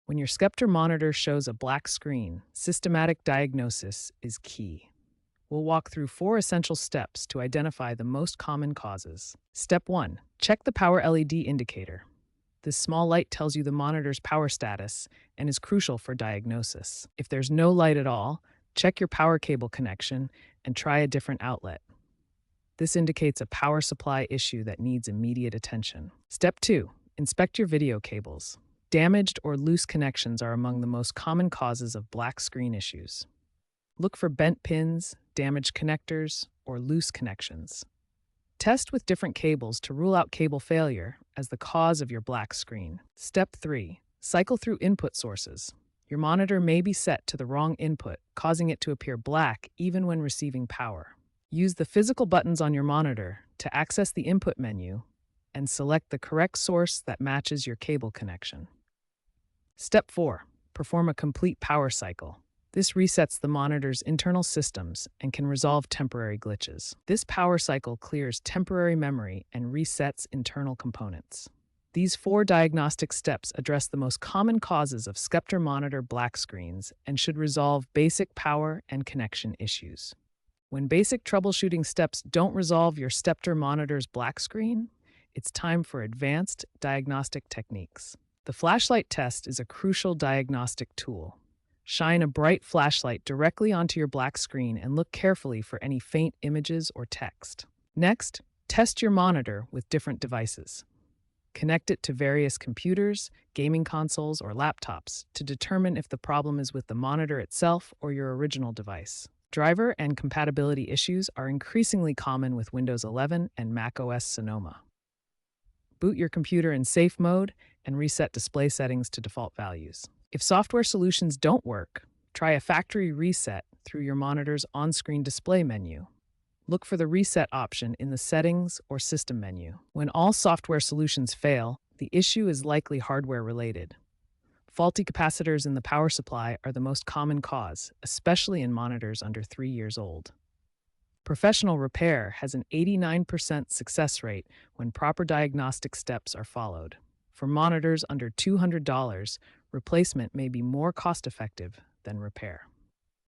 When your Sceptre monitor shows a black screen, systematic diagnosis is key. We'll walk through 4 essential steps to identify the most common causes. Step 1. Check the power LED indicator. This small light tells you the monitor's power status and is crucial for diagnosis. If there's no light at all, check your power cable connection and try a different outlet. This indicates a power supply issue that needs immediate attention. Step 2. Inspect your video cables. Damaged or loose connections are among the most common causes of black screen issues. Look for bent pins, damaged connectors, or loose connections. Test with different cables to rule out cable failure as the cause of your black screen. Step 3. Cycle through input sources. Your monitor may be set to the wrong input, causing it to appear black even when receiving power. Use the physical buttons on your monitor to access the input menu and select the correct source that matches your cable connection. Step 4. Perform a complete power cycle. This resets the monitor's internal systems and can resolve temporary glitches. This power cycle clears temporary memory and resets internal components. These 4 diagnostic steps address the most common causes of Sceptre monitor black screens and should resolve basic power and connection issues. When basic troubleshooting steps don't resolve your Sceptre monitor's black screen, it's time for advanced diagnostic techniques. The flashlight test is a crucial diagnostic tool. Shine a bright flashlight directly onto your black screen and look carefully for any faint images or text. Next, test your monitor with different devices. Connect it to various computers, gaming consoles, or laptops to determine if the problem is with the monitor itself or your original device. Driver and compatibility issues are increasingly common with Windows 11 and macOS Sonoma. Boot your computer in safe mode and reset display settings to default values. If software solutions don't work, try a factory reset through your monitor's on-screen display menu. Look for the reset option in the Settings or System menu. When all software solutions fail, the issue is likely hardware-related. Faulty capacitors in the power supply are the most common cause, especially in monitors under 3 years old. Professional repair has an 89% success rate when proper diagnostic steps are followed. For monitors under $200, replacement may be more cost-effective than repair.